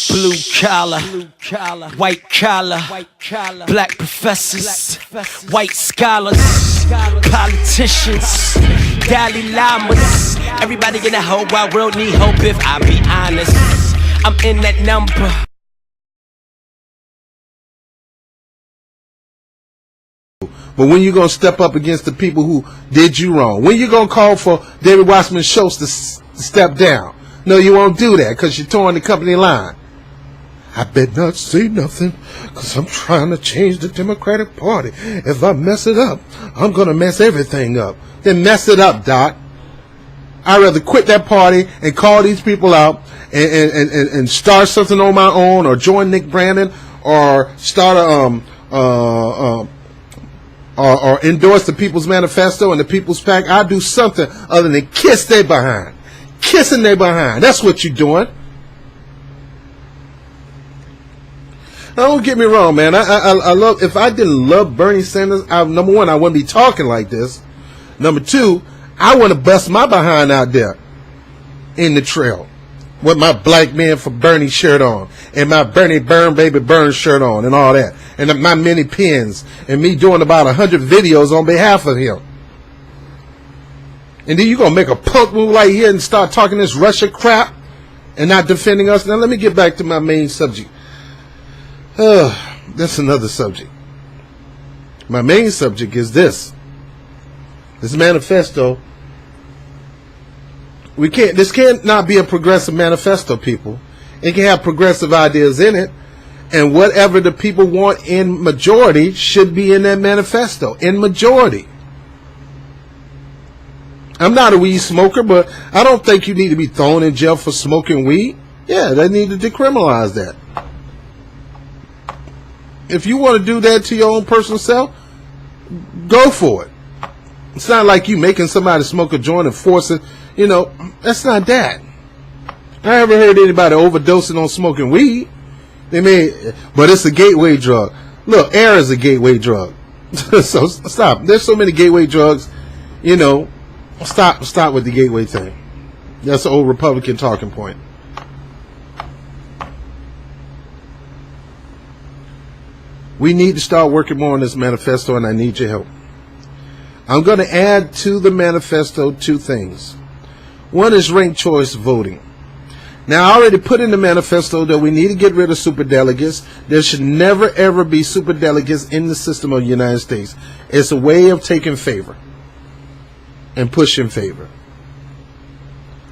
Blue collar, white collar, black professors, white scholars, politicians, Dalai Lamas. Everybody in the whole wide world need hope if I be honest. I'm in that number. But when you gonna step up against the people who did you wrong? When you gonna call for David Wasserman Schultz to step down? No, you won't do that because you're towing the company line. I better not say nothing because I'm trying to change the Democratic Party. If I mess it up, I'm gonna mess everything up. Then mess it up, Doc. I'd rather quit that party and call these people out and start something on my own, or join Nick Brandon, or start or endorse the People's Manifesto and the People's PAC. I'll do something other than kiss their behind. Kissing their behind. That's what you're doing. Now, don't get me wrong, man. I love, if I didn't love Bernie Sanders, number one, I wouldn't be talking like this. Number two, I want to bust my behind out there in the trail with my Black Man for Bernie shirt on, and my Bernie Burn Baby Burn shirt on, and all that, and my many pins, and me doing about 100 videos on behalf of him. And then you gonna make a punk move like here and start talking this Russia crap and not defending us? Now let me get back to my main subject. That's another subject. My main subject is this manifesto. This can't not be a progressive manifesto, people. It can have progressive ideas in it, and whatever the people want in majority should be in that manifesto, in majority. I'm not a weed smoker, but I don't think you need to be thrown in jail for smoking weed. Yeah, they need to decriminalize that. If you want to do that to your own personal self, go for it. It's not like you making somebody smoke a joint and forcing, that's not that. I haven't heard anybody overdosing on smoking weed. But it's a gateway drug. Look, air is a gateway drug. So stop. There's so many gateway drugs, Stop with the gateway thing. That's an old Republican talking point. We need to start working more on this manifesto, and I need your help. I'm going to add to the manifesto 2 things. One is ranked choice voting. Now, I already put in the manifesto that we need to get rid of superdelegates. There should never, ever be superdelegates in the system of the United States. It's a way of taking favor and pushing favor.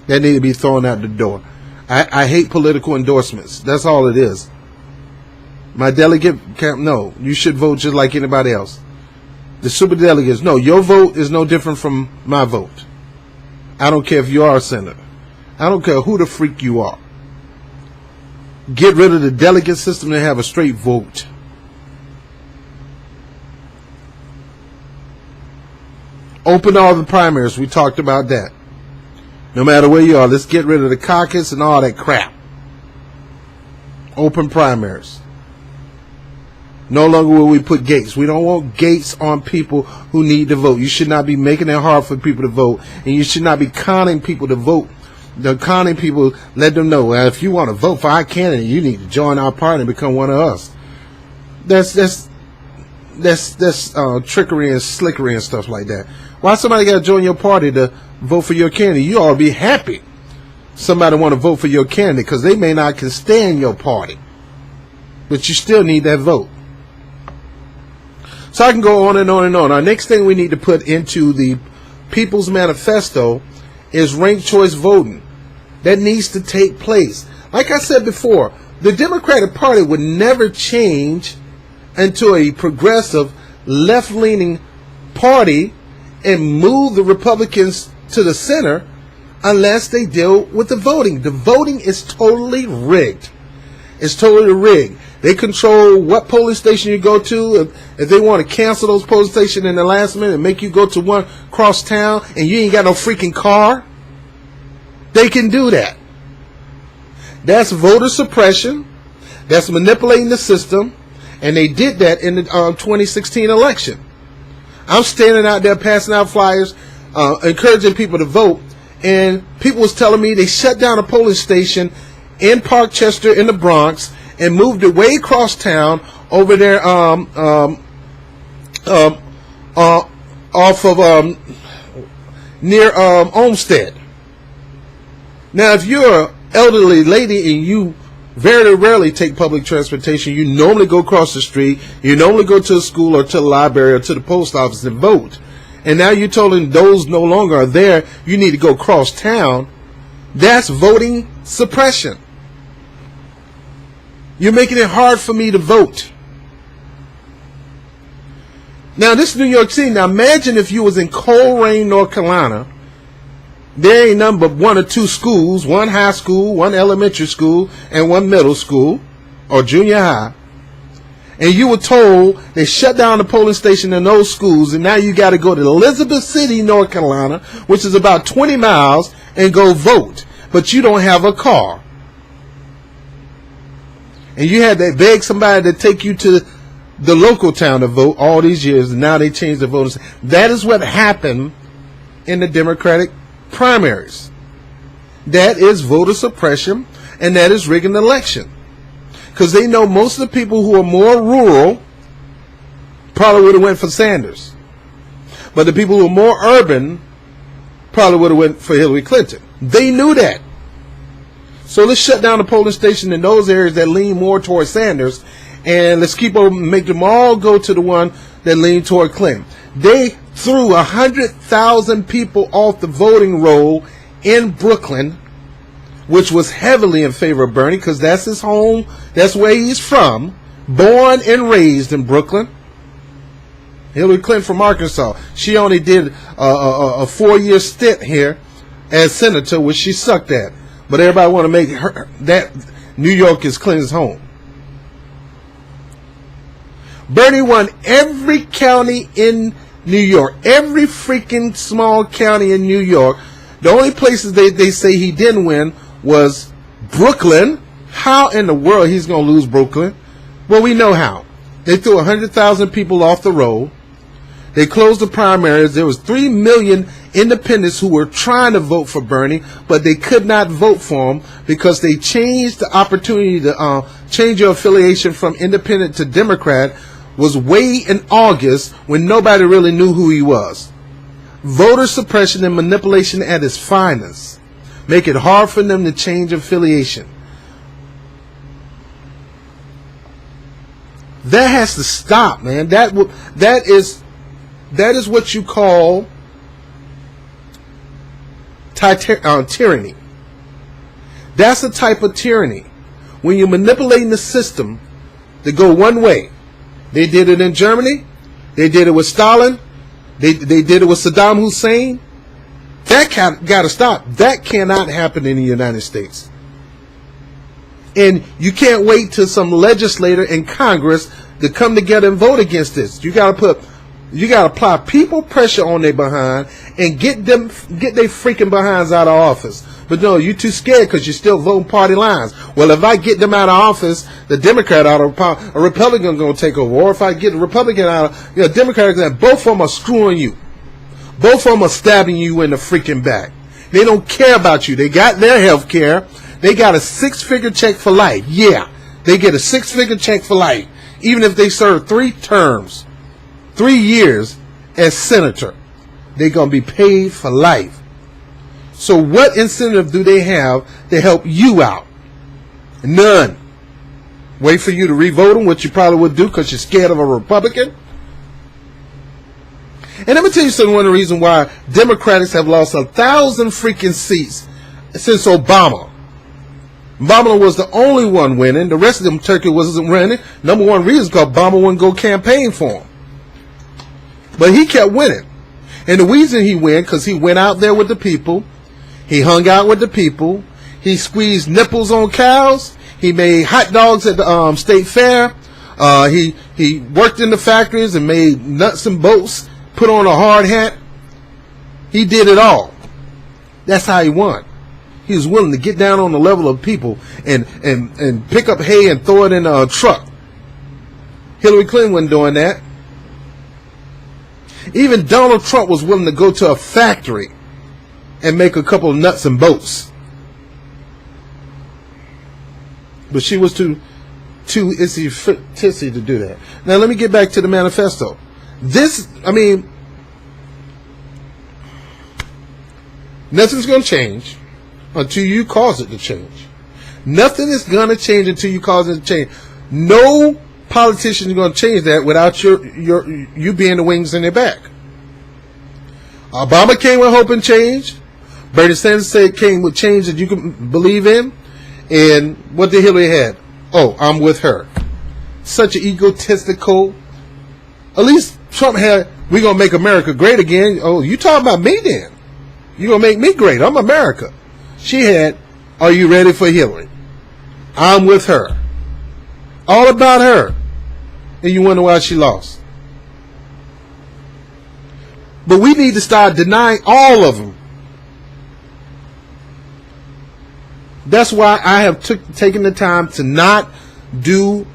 That need to be thrown out the door. I hate political endorsements. That's all it is. My delegate can't. No, you should vote just like anybody else. The superdelegates, no, your vote is no different from my vote. I don't care if you are a senator. I don't care who the freak you are. Get rid of the delegate system and have a straight vote. Open all the primaries. We talked about that. No matter where you are, let's get rid of the caucus and all that crap. Open primaries. No longer will we put gates. We don't want gates on people who need to vote. You should not be making it hard for people to vote, and you should not be conning people to vote. The conning people, let them know, if you want to vote for our candidate, you need to join our party and become one of us. That's trickery and slickery and stuff like that. Why somebody got to join your party to vote for your candidate? You ought to be happy somebody want to vote for your candidate, because they may not can stand your party, but you still need that vote. So I can go on and on and on. Our next thing we need to put into the People's Manifesto is ranked choice voting. That needs to take place. Like I said before, the Democratic Party would never change into a progressive, left-leaning party and move the Republicans to the center unless they deal with the voting. The voting is totally rigged. It's totally rigged. They control what polling station you go to. If they want to cancel those polling stations in the last minute and make you go to one cross town and you ain't got no freaking car, they can do that. That's voter suppression. That's manipulating the system. And they did that in the 2016 election. I'm standing out there passing out flyers, encouraging people to vote. And people was telling me they shut down a polling station in Parkchester in the Bronx and moved it way across town over there off of near Olmsted. Now, if you're an elderly lady and you very rarely take public transportation, you normally go across the street, you normally go to a school or to the library or to the post office and vote. And now you're told them those no longer are there, you need to go across town. That's voting suppression. You're making it hard for me to vote. Now, this is New York City. Now, imagine if you was in Coleraine, North Carolina. There ain't nothing but one or two schools, one high school, one elementary school, and one middle school or junior high. And you were told they shut down the polling station in those schools, and now you got to go to Elizabeth City, North Carolina, which is about 20 miles, and go vote. But you don't have a car. And you had to beg somebody to take you to the local town to vote all these years, and now they changed the voting. That is what happened in the Democratic primaries. That is voter suppression, and that is rigging the election. Because they know most of the people who are more rural probably would have went for Sanders. But the people who are more urban probably would have went for Hillary Clinton. They knew that. So let's shut down the polling station in those areas that lean more toward Sanders, and let's make them all go to the one that lean toward Clinton. They threw 100,000 people off the voting roll in Brooklyn, which was heavily in favor of Bernie because that's his home, that's where he's from, born and raised in Brooklyn. Hillary Clinton from Arkansas. She only did a 4-year stint here as senator, which she sucked at. But everybody want to make her that New York is Clinton's home. Bernie won every county in New York, every freaking small county in New York. The only places they say he didn't win was Brooklyn. How in the world he's going to lose Brooklyn? Well, we know how. They threw 100,000 people off the roll. They closed the primaries. There was 3 million independents who were trying to vote for Bernie, but they could not vote for him because they changed the opportunity to change your affiliation from independent to Democrat was way in August when nobody really knew who he was. Voter suppression and manipulation at its finest. Make it hard for them to change affiliation. That has to stop, man. That is what you call tyranny. That's a type of tyranny. When you're manipulating the system to go one way. They did it in Germany. They did it with Stalin. They did it with Saddam Hussein. That got to stop. That cannot happen in the United States. And you can't wait till some legislator in Congress to come together and vote against this. You got to apply people pressure on their behind and get their freaking behinds out of office. But no, you're too scared because you're still voting party lines. Well, if I get them out of office, the Democrat out of power, a Republican going to take over. Or if I get a Republican out of, Democrat, both of them are screwing you. Both of them are stabbing you in the freaking back. They don't care about you. They got their health care. They got a 6-figure check for life. Yeah, they get a 6-figure check for life. Even if they serve 3 terms, 3 years as senator, they're going to be paid for life. So what incentive do they have to help you out? None. Wait for you to re-vote them, which you probably would do because you're scared of a Republican. And let me tell you something, one of the reasons why Democrats have lost 1,000 freaking seats since Obama. Obama was the only one winning. The rest of them turkey wasn't winning. Number one reason because Obama wouldn't go campaign for him. But he kept winning. And the reason he won, because he went out there with the people. He hung out with the people. He squeezed nipples on cows. He made hot dogs at the state fair. He worked in the factories and made nuts and bolts, put on a hard hat. He did it all. That's how he won. He was willing to get down on the level of people and pick up hay and throw it in a truck. Hillary Clinton wasn't doing that. Even Donald Trump was willing to go to a factory and make a couple of nuts and bolts. But she was too itsy-titsy to do that. Now let me get back to the manifesto. Nothing's going to change until you cause it to change. Nothing is going to change until you cause it to change. No politician is going to change that without you being the wings in their back. Obama came with hope and change. Bernie Sanders said came with change that you can believe in. And what did Hillary had? Oh, I'm with her. Such an egotistical. At least Trump had, we're going to make America great again. Oh, you talking about me then? You're going to make me great. I'm America. She had, are you ready for Hillary? I'm with her. All about her. And you wonder why she lost. But we need to start denying all of them. That's why I have taken the time to not do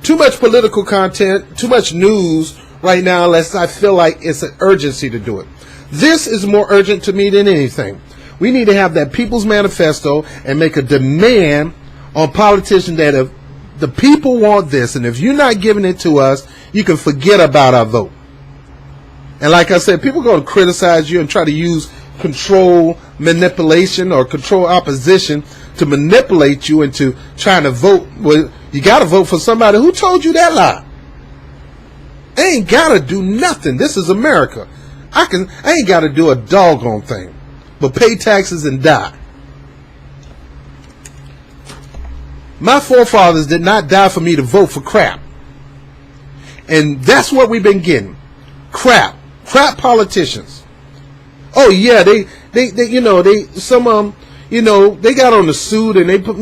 too much political content, too much news right now, unless I feel like it's an urgency to do it. This is more urgent to me than anything. We need to have that People's Manifesto and make a demand on politicians that if the people want this, and if you're not giving it to us, you can forget about our vote. And like I said, people are going to criticize you and try to use control manipulation or control opposition to manipulate you into trying to vote. Well, you got to vote for somebody. Who told you that lie? I ain't got to do nothing. This is America. I ain't got to do a doggone thing but pay taxes and die. My forefathers did not die for me to vote for crap. And that's what we've been getting. Crap politicians. Oh yeah, they some of them, they got on the suit and they put,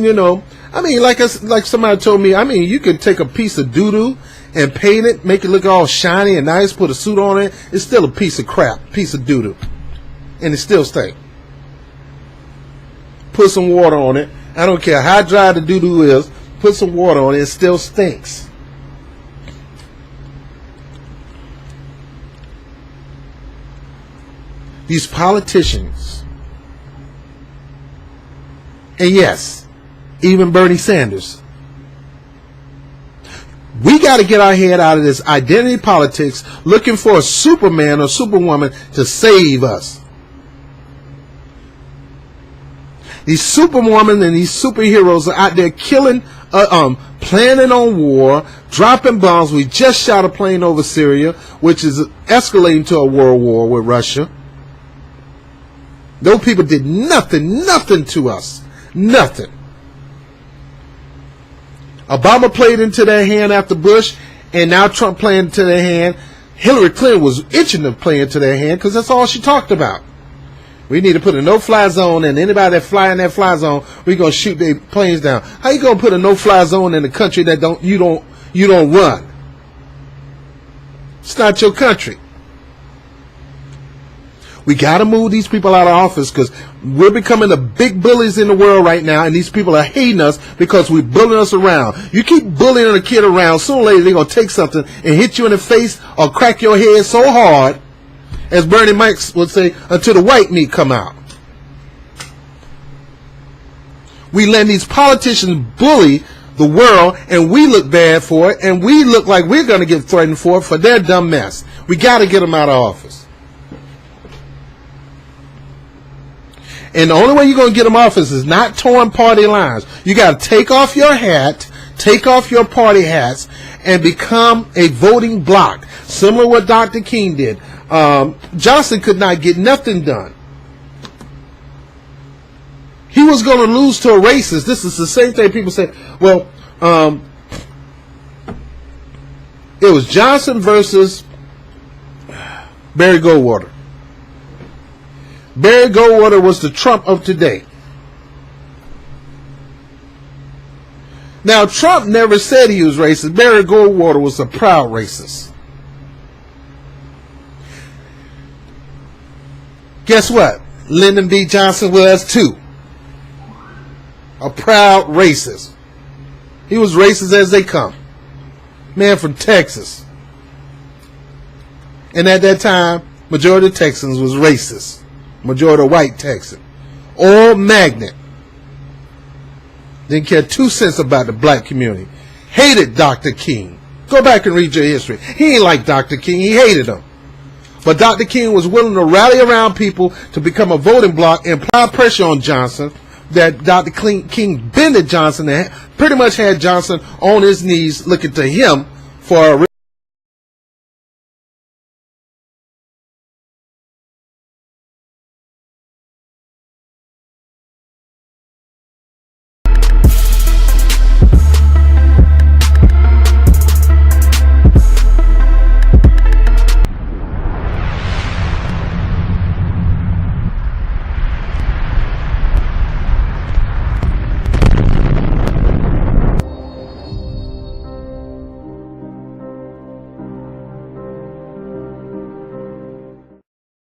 like somebody told me, you could take a piece of doo-doo and paint it, make it look all shiny and nice, put a suit on it. It's still a piece of crap, piece of doo-doo. And it still stinks. Put some water on it. I don't care how dry the doo-doo is. Put some water on it. It still stinks. These politicians, and yes, even Bernie Sanders, we got to get our head out of this identity politics, looking for a Superman or Superwoman to save us. These Superwomen and these superheroes are out there killing, planning on war, dropping bombs. We just shot a plane over Syria, which is escalating to a world war with Russia. Those people did nothing to us. Nothing. Obama played into their hand after Bush, and now Trump playing into their hand. Hillary Clinton was itching to play into their hand because that's all she talked about. We need to put a no-fly zone, and anybody that fly in that fly zone, we're gonna shoot their planes down. How you gonna put a no-fly zone in a country that you don't run? It's not your country. We got to move these people out of office because we're becoming the big bullies in the world right now, and these people are hating us because we're bullying us around. You keep bullying a kid around, sooner or later they're going to take something and hit you in the face or crack your head so hard, as Bernie Mac would say, until the white meat come out. We let these politicians bully the world, and we look bad for it, and we look like we're going to get threatened for their dumb mess. We got to get them out of office. And the only way you're going to get them off is not towing party lines. You got to take off your hat, take off your party hats, and become a voting bloc. Similar to what Dr. King did. Johnson could not get nothing done. He was going to lose to a racist. This is the same thing people say. Well, it was Johnson versus Barry Goldwater. Barry Goldwater was the Trump of today. Now, Trump never said he was racist. Barry Goldwater was a proud racist. Guess what? Lyndon B. Johnson was too. A proud racist. He was racist as they come. Man from Texas. And at that time, majority of Texans was racist. Majority of white Texan. Oil magnet. Didn't care 2 cents about the black community. Hated Dr. King. Go back and read your history. He ain't like Dr. King. He hated him. But Dr. King was willing to rally around people to become a voting bloc and apply pressure on Johnson, that Dr. King bended Johnson and pretty much had Johnson on his knees looking to him for a